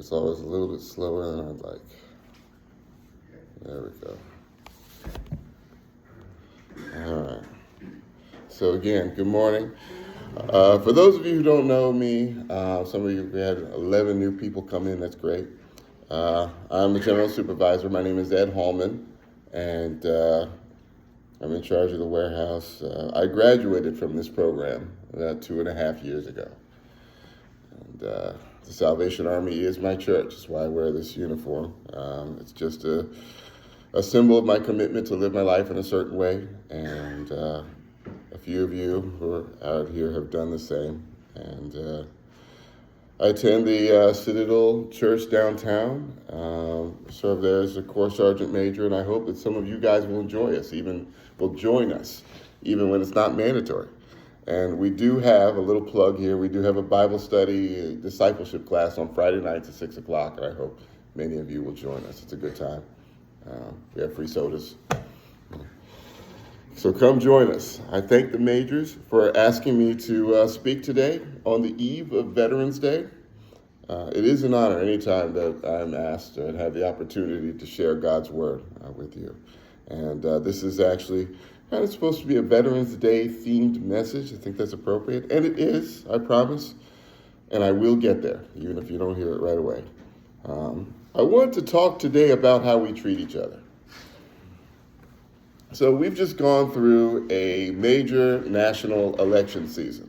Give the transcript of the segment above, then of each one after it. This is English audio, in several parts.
It's always a little bit slower than I'd like. There we go. All right. So again, good morning. For those of you who don't know me, some of you, we had 11 new people come in. That's great. I'm the general supervisor. My name is Ed Hallman, and I'm in charge of the warehouse. I graduated from this program about 2.5 years ago. And the Salvation Army is my church. That's why I wear this uniform. It's just a symbol of my commitment to live my life in a certain way. And a few of you who are out here have done the same. And I attend the Citadel Church downtown, serve there as a Corps Sergeant Major, and I hope that some of you guys will join us, even when it's not mandatory. And we do have a little plug here. We do have a Bible study, discipleship class on Friday nights at 6 o'clock, and I hope many of you will join us. It's a good time. We have free sodas. So come join us. I thank the majors for asking me to speak today on the eve of Veterans Day. It is an honor anytime that I'm asked and have the opportunity to share God's word with you. And this is actually kind of supposed to be a Veterans Day themed message. I think that's appropriate. And it is, I promise. And I will get there, even if you don't hear it right away. I want to talk today about how we treat each other. So we've just gone through a major national election season,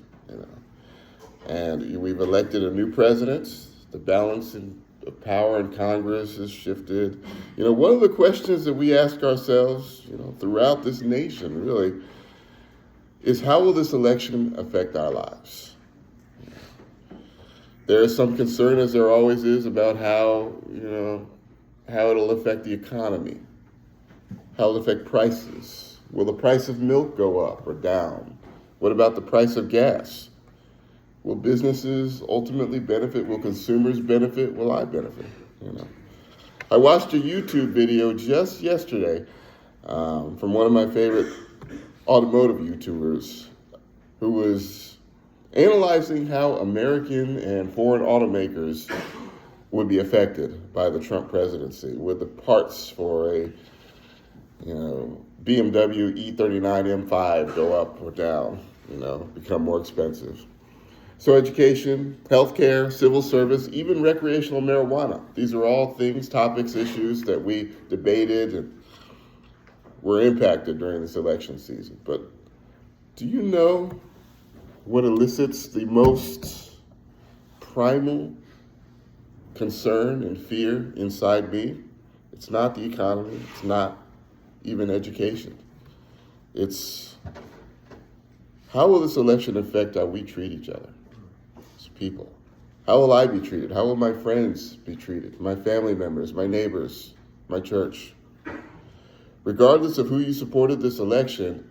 and we've elected a new president. The balance of power in Congress has shifted. One of the questions that we ask ourselves, throughout this nation, really, is how will this election affect our lives? There is some concern, as there always is, about how it'll affect the economy. How will it affect prices? Will the price of milk go up or down? What about the price of gas? Will businesses ultimately benefit? Will consumers benefit? Will I benefit? I watched a YouTube video just yesterday from one of my favorite automotive YouTubers who was analyzing how American and foreign automakers would be affected by the Trump presidency. Would the parts for a BMW E39 M5 go up or down, become more expensive? So education, healthcare, civil service, even recreational marijuana. These are all things, topics, issues that we debated and were impacted during this election season. But do you know what elicits the most primal concern and fear inside me? It's not the economy. It's not even education. It's how will this election affect how we treat each other as people? How will I be treated? How will my friends be treated? My family members, my neighbors, my church? Regardless of who you supported this election,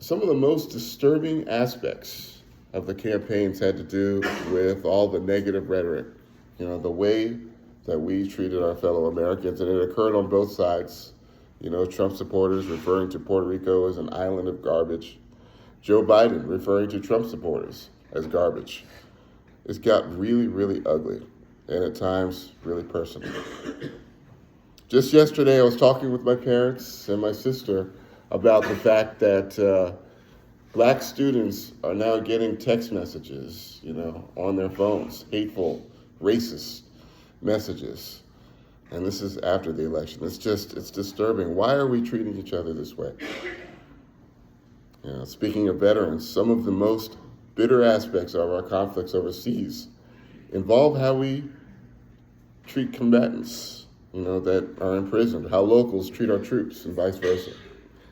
some of the most disturbing aspects of the campaigns had to do with all the negative rhetoric, the way that we treated our fellow Americans, and it occurred on both sides. Trump supporters referring to Puerto Rico as an island of garbage. Joe Biden referring to Trump supporters as garbage. It's got really, really ugly, and at times really personal. Just yesterday, I was talking with my parents and my sister about the fact that black students are now getting text messages, on their phones, hateful, racist messages. And this is after the election. It's disturbing. Why are we treating each other this way? Speaking of veterans, some of the most bitter aspects of our conflicts overseas involve how we treat combatants, that are imprisoned, how locals treat our troops, and vice versa.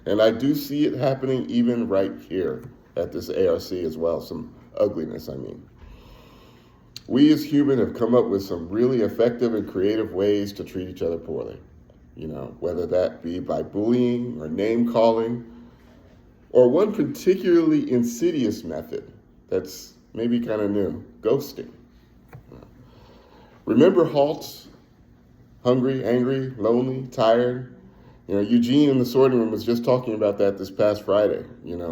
And I do see it happening even right here at this ARC as well, some ugliness, I mean. We as humans have come up with some really effective and creative ways to treat each other poorly, whether that be by bullying or name calling, or one particularly insidious method that's maybe kind of new, ghosting. Remember HALT? Hungry, angry, lonely, tired? Eugene in the sorting room was just talking about that this past Friday.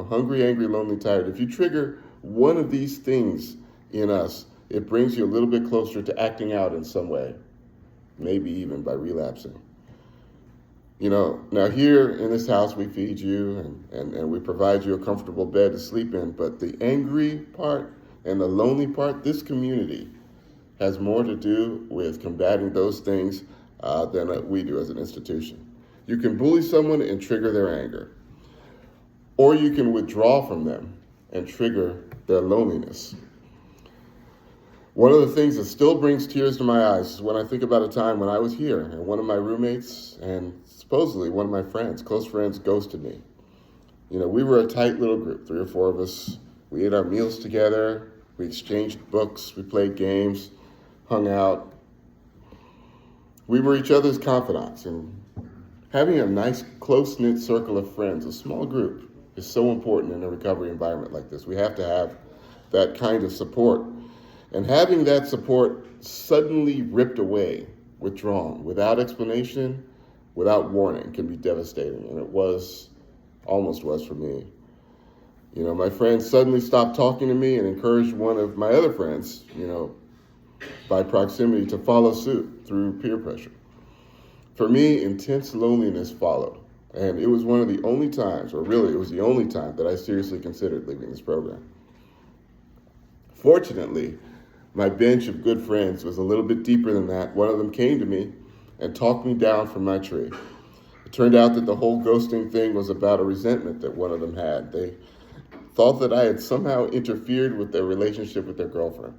Hungry, angry, lonely, tired. If you trigger one of these things in us, it brings you a little bit closer to acting out in some way, maybe even by relapsing. Now here in this house, we feed you and we provide you a comfortable bed to sleep in, but the angry part and the lonely part, this community has more to do with combating those things than we do as an institution. You can bully someone and trigger their anger, or you can withdraw from them and trigger their loneliness. One of the things that still brings tears to my eyes is when I think about a time when I was here and one of my roommates and supposedly one of my friends, close friends, ghosted me. We were a tight little group, 3 or 4 of us. We ate our meals together, we exchanged books, we played games, hung out. We were each other's confidants, and having a nice, close-knit circle of friends, a small group, is so important in a recovery environment like this. We have to have that kind of support. And having that support suddenly ripped away, withdrawn, without explanation, without warning, can be devastating. And it almost was for me. My friend suddenly stopped talking to me and encouraged one of my other friends, by proximity, to follow suit through peer pressure. For me, intense loneliness followed. And it was one of the only times, or really it was the only time, that I seriously considered leaving this program. Fortunately, my bench of good friends was a little bit deeper than that. One of them came to me and talked me down from my tree. It turned out that the whole ghosting thing was about a resentment that one of them had. They thought that I had somehow interfered with their relationship with their girlfriend.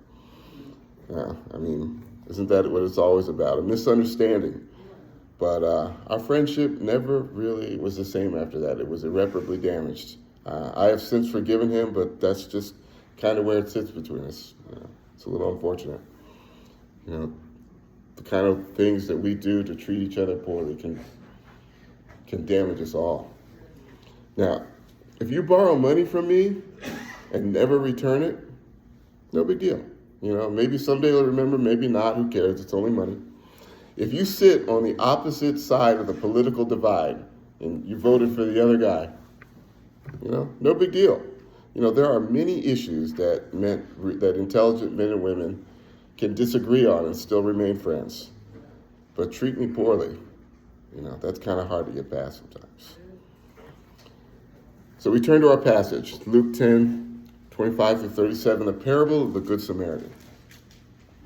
Isn't that what it's always about? A misunderstanding. But our friendship never really was the same after that. It was irreparably damaged. I have since forgiven him, but that's just kind of where it sits between us. It's a little unfortunate. The kind of things that we do to treat each other poorly can damage us all. Now, if you borrow money from me and never return it, no big deal. Maybe someday you'll remember, maybe not, who cares, it's only money. If you sit on the opposite side of the political divide and you voted for the other guy, no big deal. There are many issues that intelligent men and women can disagree on and still remain friends. But treat me poorly, that's kind of hard to get past sometimes. So we turn to our passage, Luke 10:25-37, the parable of the Good Samaritan.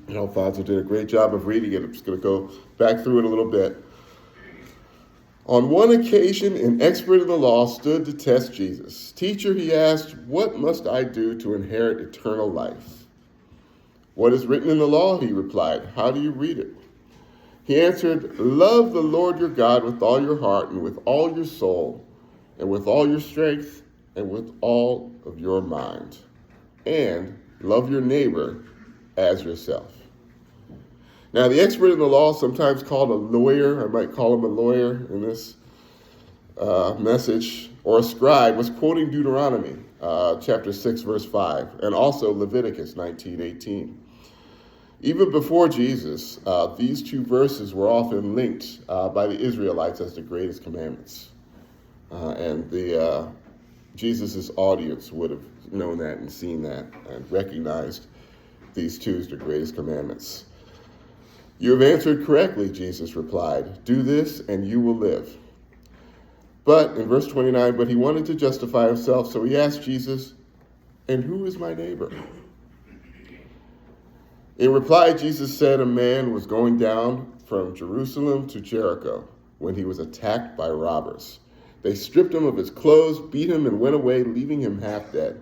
Alfonso did a great job of reading it. I'm just going to go back through it a little bit. On one occasion, an expert in the law stood to test Jesus. "Teacher," he asked, "what must I do to inherit eternal life?" "What is written in the law?" he replied. "How do you read it?" He answered, "Love the Lord your God with all your heart and with all your soul and with all your strength and with all of your mind. And love your neighbor as yourself." Now, the expert in the law, sometimes called a lawyer, I might call him a lawyer in this message, or a scribe, was quoting Deuteronomy chapter 6, verse 5, and also Leviticus 19:18. Even before Jesus, these two verses were often linked by the Israelites as the greatest commandments. And Jesus' audience would have known that and seen that and recognized these two as the greatest commandments. "You have answered correctly," Jesus replied. "Do this and you will live." But in verse 29, but he wanted to justify himself, so he asked Jesus, "And who is my neighbor?" In reply, Jesus said a man was going down from Jerusalem to Jericho when he was attacked by robbers. They stripped him of his clothes, beat him, and went away, leaving him half dead.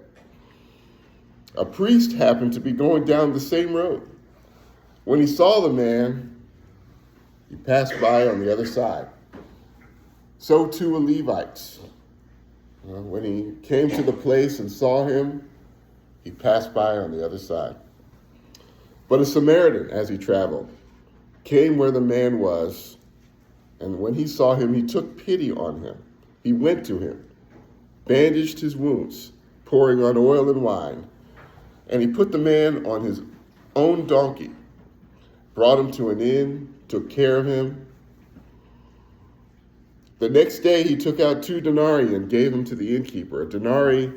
A priest happened to be going down the same road. When he saw the man, he passed by on the other side. So too a Levite. When he came to the place and saw him, he passed by on the other side. But a Samaritan, as he traveled, came where the man was, and when he saw him, he took pity on him. He went to him, bandaged his wounds, pouring on oil and wine, and he put the man on his own donkey, brought him to an inn, took care of him. The next day he took out 2 denarii and gave them to the innkeeper. A denarii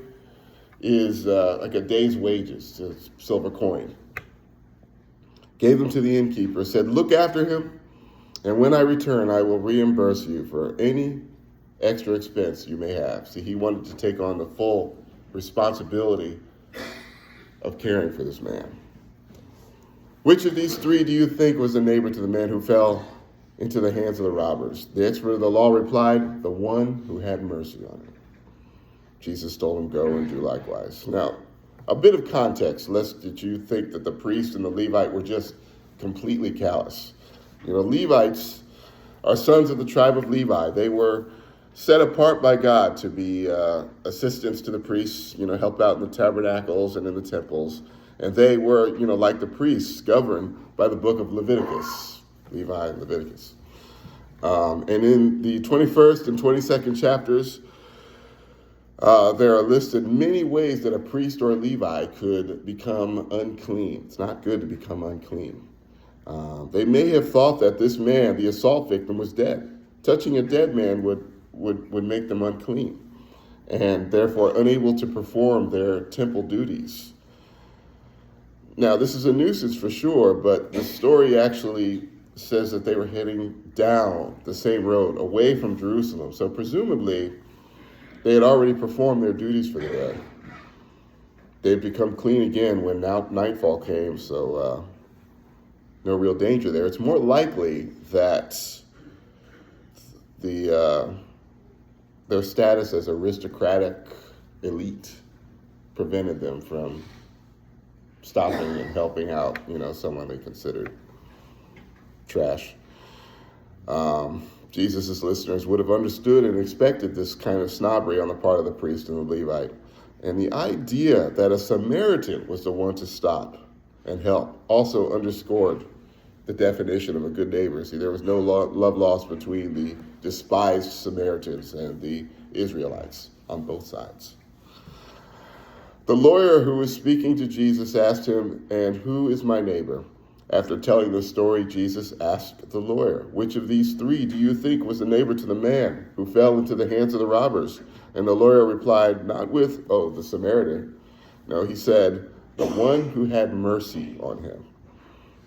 is like a day's wages, a silver coin. gave them to the innkeeper, said, "Look after him, and when I return, I will reimburse you for any extra expense you may have." See, he wanted to take on the full responsibility of caring for this man. Which of these three do you think was the neighbor to the man who fell into the hands of the robbers? The expert of the law replied, "The one who had mercy on him." Jesus told him, "Go and do likewise." Now, a bit of context, lest that you think that the priest and the Levite were just completely callous. Levites are sons of the tribe of Levi. They were set apart by God to be assistants to the priests, help out in the tabernacles and in the temples. And they were, like the priests, governed by the book of Leviticus, Levi and Leviticus. And in the 21st and 22nd chapters, there are listed many ways that a priest or a Levi could become unclean. It's not good to become unclean. They may have thought that this man, the assault victim, was dead. Touching a dead man would make them unclean, and therefore unable to perform their temple duties. Now, this is a nuisance for sure, but the story actually says that they were heading down the same road, away from Jerusalem. So presumably, they had already performed their duties for the day. They'd become clean again when nightfall came, so no real danger there. It's more likely that their status as aristocratic elite prevented them from stopping and helping out, someone they considered trash. Jesus' listeners would have understood and expected this kind of snobbery on the part of the priest and the Levite. And the idea that a Samaritan was the one to stop and help also underscored the definition of a good neighbor. See, there was no love lost between the despised Samaritans and the Israelites on both sides. The lawyer who was speaking to Jesus asked him, "And who is my neighbor?" After telling the story, Jesus asked the lawyer, "Which of these three do you think was the neighbor to the man who fell into the hands of the robbers?" And the lawyer replied, "Not with, the Samaritan." No, he said, "The one who had mercy on him."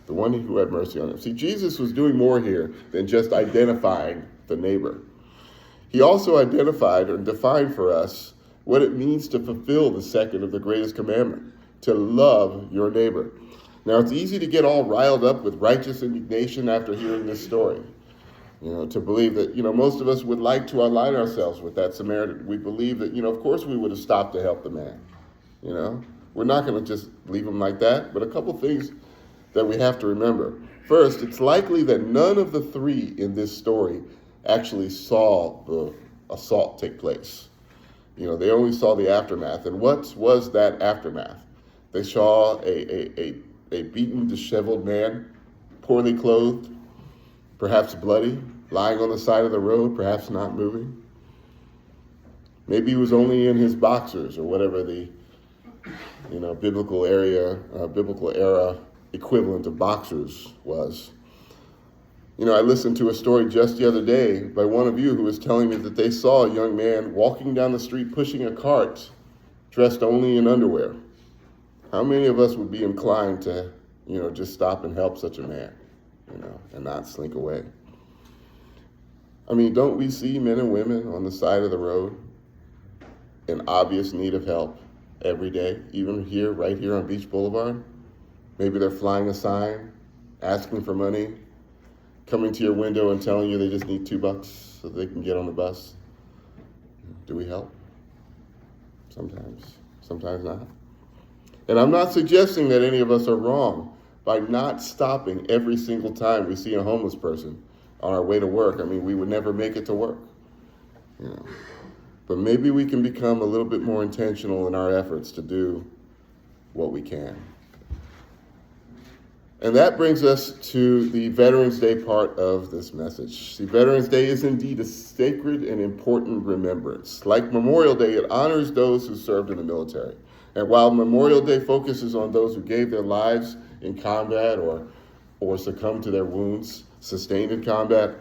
The one who had mercy on him. See, Jesus was doing more here than just identifying the neighbor. He also identified or defined for us what it means to fulfill the second of the greatest commandment, to love your neighbor. Now, it's easy to get all riled up with righteous indignation after hearing this story. To believe that, most of us would like to align ourselves with that Samaritan. We believe that, of course we would have stopped to help the man. We're not going to just leave him like that. But a couple things that we have to remember. First, it's likely that none of the three in this story actually saw the assault take place. They only saw the aftermath. And what was that aftermath? They saw a beaten, disheveled man, poorly clothed, perhaps bloody, lying on the side of the road, perhaps not moving. Maybe he was only in his boxers or whatever the biblical era equivalent of boxers was. I listened to a story just the other day by one of you who was telling me that they saw a young man walking down the street pushing a cart, dressed only in underwear. How many of us would be inclined to, just stop and help such a man, and not slink away? Don't we see men and women on the side of the road in obvious need of help every day, even here, right here on Beach Boulevard? Maybe they're flying a sign, asking for money, coming to your window and telling you they just need $2 so they can get on the bus. Do we help? Sometimes not. And I'm not suggesting that any of us are wrong by not stopping every single time we see a homeless person on our way to work. We would never make it to work. But maybe we can become a little bit more intentional in our efforts to do what we can. And that brings us to the Veterans Day part of this message. See, Veterans Day is indeed a sacred and important remembrance. Like Memorial Day, it honors those who served in the military. And while Memorial Day focuses on those who gave their lives in combat or succumbed to their wounds sustained in combat,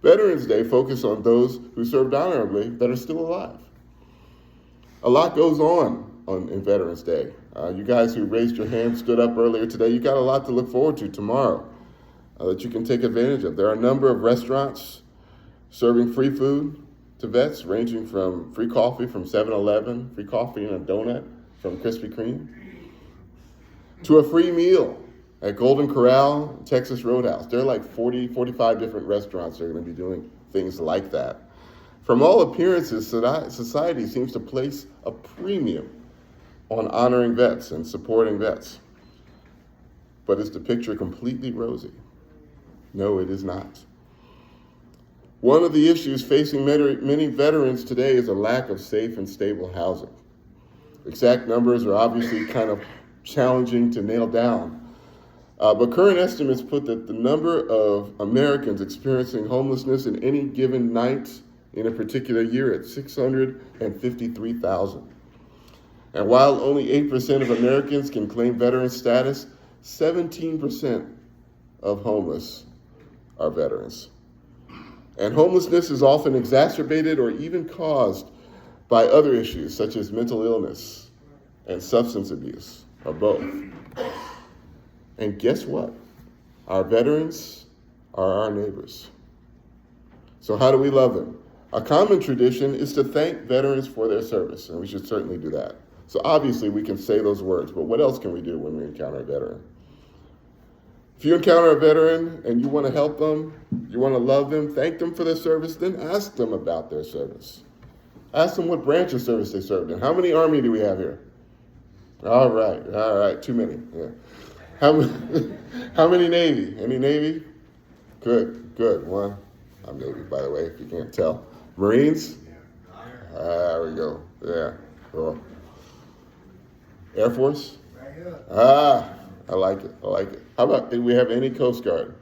Veterans Day focuses on those who served honorably that are still alive. A lot goes on in Veterans Day. You guys who raised your hand, stood up earlier today, you got a lot to look forward to tomorrow that you can take advantage of. There are a number of restaurants serving free food to vets, ranging from free coffee from 7-Eleven, free coffee and a donut from Krispy Kreme, to a free meal at Golden Corral, Texas Roadhouse. There are like 40, 45 different restaurants that are going to be doing things like that. From all appearances, society seems to place a premium on honoring vets and supporting vets. But is the picture completely rosy? No, it is not. One of the issues facing many veterans today is a lack of safe and stable housing. Exact numbers are obviously kind of challenging to nail down. But current estimates put that the number of Americans experiencing homelessness in any given night in a particular year at 653,000. And while only 8% of Americans can claim veteran status, 17% of homeless are veterans. And homelessness is often exacerbated or even caused by other issues such as mental illness and substance abuse, or both. And guess what? Our veterans are our neighbors. So how do we love them? A common tradition is to thank veterans for their service, and we should certainly do that. So obviously we can say those words, but what else can we do when we encounter a veteran? If you encounter a veteran and you want to help them, you want to love them, thank them for their service, then ask them about their service. Ask them what branch of service they served in. How many Army do we have here? All right, too many. Yeah. How many Navy? Any Navy? Good, one. I'm Navy, by the way, if you can't tell. Marines? There we go. Yeah, cool. Air Force? I like it. How about, do we have any Coast Guard?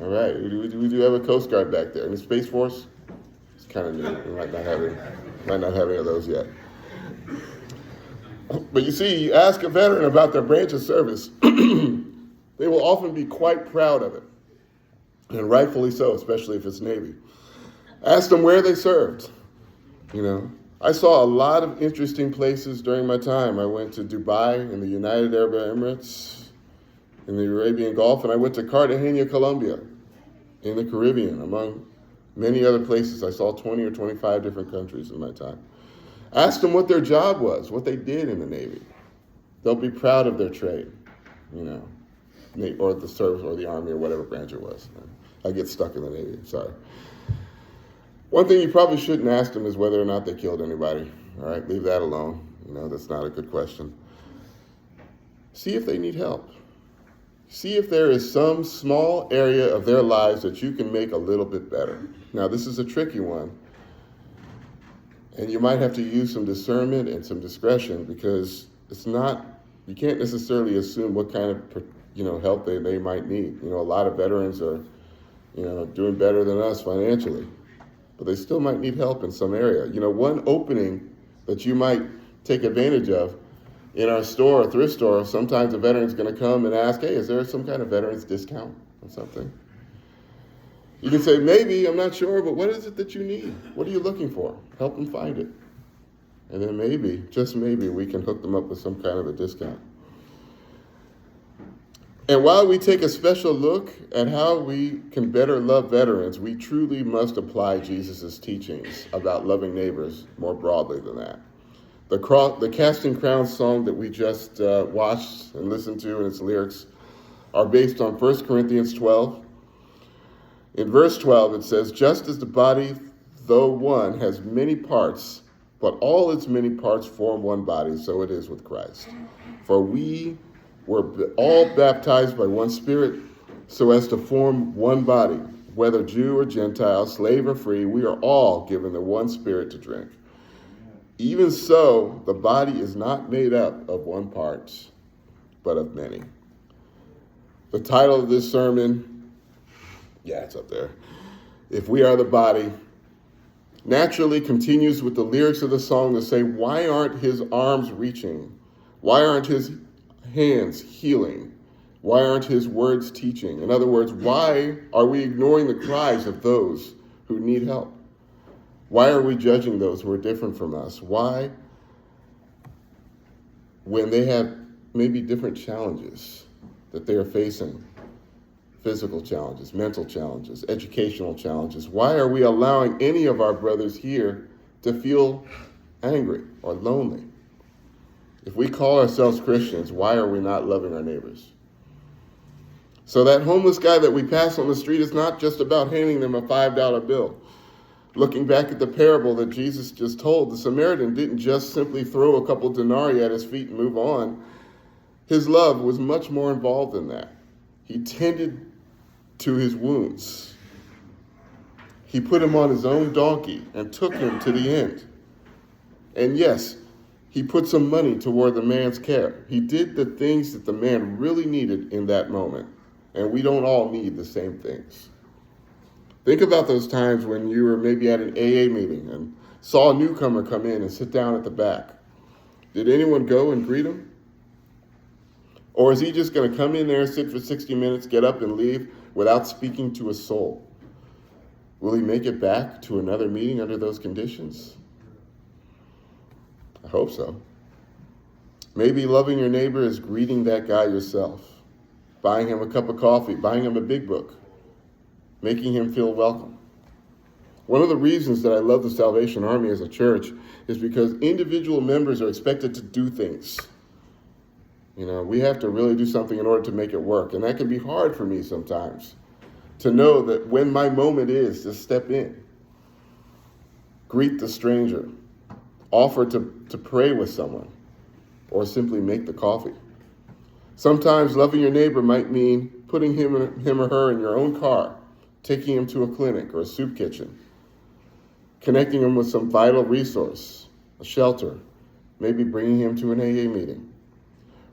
All right, we do have a Coast Guard back there. Any Space Force? It's kind of new. We might not have any of those yet. But you see, you ask a veteran about their branch of service, they will often be quite proud of it. And rightfully so, especially if it's Navy. Ask them where they served. I saw a lot of interesting places during my time. I went to Dubai in the United Arab Emirates, in the Arabian Gulf, and I went to Cartagena, Colombia, in the Caribbean, among many other places. I saw 20 or 25 different countries in my time. Ask them what their job was, what they did in the Navy. They'll be proud of their trade, or the service or the Army or whatever branch it was. I get stuck in the Navy, sorry. One thing you probably shouldn't ask them is whether or not they killed anybody. All right, leave that alone. That's not a good question. See if they need help. See if there is some small area of their lives that you can make a little bit better. Now, this is a tricky one. And you might have to use some discernment and some discretion because you can't necessarily assume what kind of, help they might need. A lot of veterans are, doing better than us financially, but they still might need help in some area. One opening that you might take advantage of in our store, a thrift store, sometimes a veteran's going to come and ask, hey, is there some kind of veterans discount or something? You can say, maybe, I'm not sure, but what is it that you need? What are you looking for? Help them find it. And then maybe, just maybe, we can hook them up with some kind of a discount. And while we take a special look at how we can better love veterans, we truly must apply Jesus' teachings about loving neighbors more broadly than that. The Casting Crowns song that we just watched and listened to and its lyrics are based on 1 Corinthians 12. In verse 12, it says, just as the body, though one, has many parts, but all its many parts form one body, so it is with Christ. For we were all baptized by one Spirit, so as to form one body. Whether Jew or Gentile, slave or free, we are all given the one Spirit to drink. Even so, the body is not made up of one part, but of many. The title of this sermon, it's up there. If we are the body, naturally continues with the lyrics of the song that say, why aren't his arms reaching? Why aren't his hands healing? Why aren't his words teaching? In other words, why are we ignoring the cries of those who need help? Why are we judging those who are different from us? Why when they have maybe different challenges that they are facing, physical challenges, mental challenges, educational challenges. Why are we allowing any of our brothers here to feel angry or lonely? If we call ourselves Christians, why are we not loving our neighbors? So that homeless guy that we pass on the street is not just about handing them a $5 bill. Looking back at the parable that Jesus just told, the Samaritan didn't just simply throw a couple denarii at his feet and move on. His love was much more involved than that. He tended to his wounds. He put him on his own donkey and took him to the end. And yes, he put some money toward the man's care. He did the things that the man really needed in that moment. And we don't all need the same things. Think about those times when you were maybe at an AA meeting and saw a newcomer come in and sit down at the back. Did anyone go and greet him? Or is he just going to come in there, sit for 60 minutes, get up and leave without speaking to a soul? Will he make it back to another meeting under those conditions? I hope so. Maybe loving your neighbor is greeting that guy yourself, buying him a cup of coffee, buying him a big book, making him feel welcome. One of the reasons that I love the Salvation Army as a church is because individual members are expected to do things. You know, we have to really do something in order to make it work. And that can be hard for me sometimes, to know that when my moment is, just step in, greet the stranger, offer to pray with someone, or simply make the coffee. Sometimes loving your neighbor might mean putting him or her in your own car, taking him to a clinic or a soup kitchen, connecting him with some vital resource, a shelter, maybe bringing him to an AA meeting,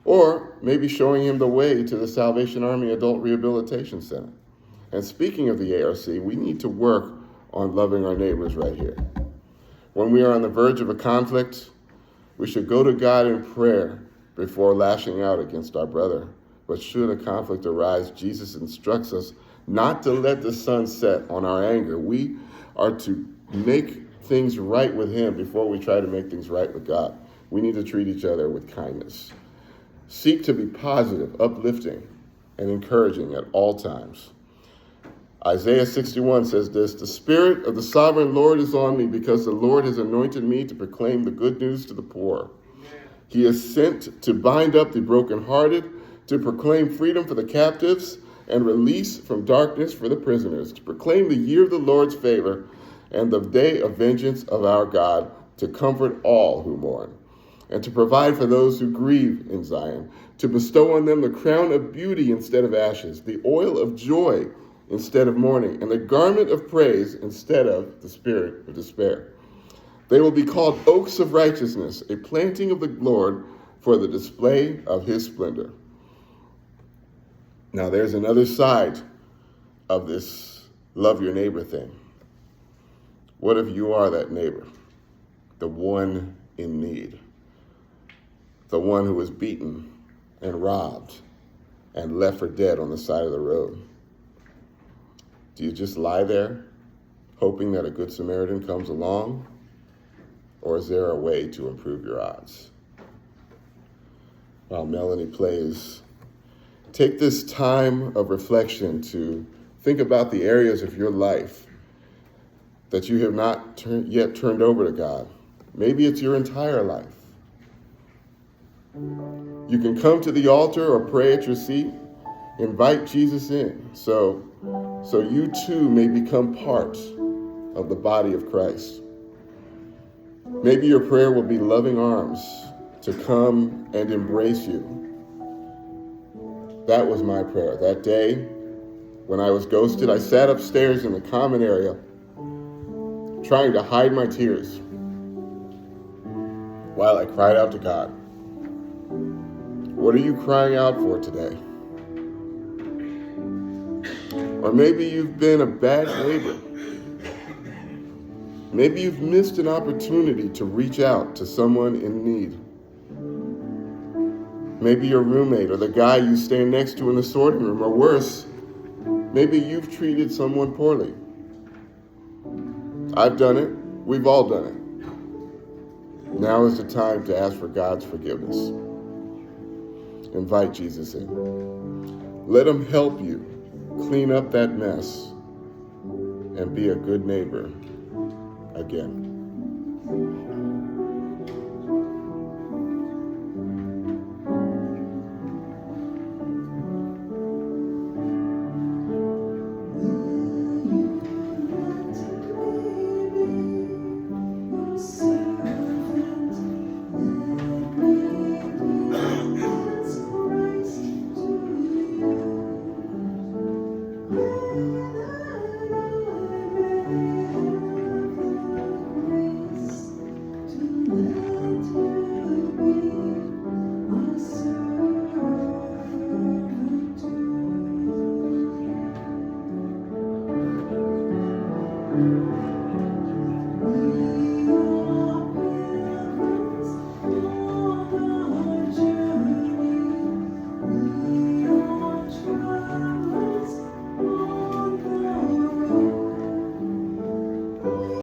or maybe showing him the way to the Salvation Army Adult Rehabilitation Center. And speaking of the ARC, we need to work on loving our neighbors right here. When we are on the verge of a conflict, we should go to God in prayer before lashing out against our brother. But should a conflict arise, Jesus instructs us not to let the sun set on our anger. We are to make things right with him before we try to make things right with God. We need to treat each other with kindness. Seek to be positive, uplifting, and encouraging at all times. Isaiah 61 says this, "The Spirit of the Sovereign Lord is on me because the Lord has anointed me to proclaim the good news to the poor. He is sent to bind up the brokenhearted, to proclaim freedom for the captives and release from darkness for the prisoners, to proclaim the year of the Lord's favor and the day of vengeance of our God, to comfort all who mourn, and to provide for those who grieve in Zion, to bestow on them the crown of beauty instead of ashes, the oil of joy instead of mourning, and the garment of praise instead of the spirit of despair. They will be called oaks of righteousness, a planting of the Lord for the display of his splendor." Now there's another side of this love your neighbor thing. What if you are that neighbor, the one in need, the one who was beaten and robbed and left for dead on the side of the road? Do you just lie there, hoping that a good Samaritan comes along? Or is there a way to improve your odds? While Melanie plays, take this time of reflection to think about the areas of your life that you have not yet turned over to God. Maybe it's your entire life. You can come to the altar or pray at your seat. Invite Jesus in so you too may become part of the body of Christ. Maybe your prayer will be loving arms to come and embrace you. That was my prayer. That day when I was ghosted, I sat upstairs in the common area trying to hide my tears while I cried out to God. What are you crying out for today? Or maybe you've been a bad neighbor. Maybe you've missed an opportunity to reach out to someone in need. Maybe your roommate or the guy you stand next to in the sorting room, or worse, maybe you've treated someone poorly. I've done it. We've all done it. Now is the time to ask for God's forgiveness. Invite Jesus in. Let him help you clean up that mess and be a good neighbor again.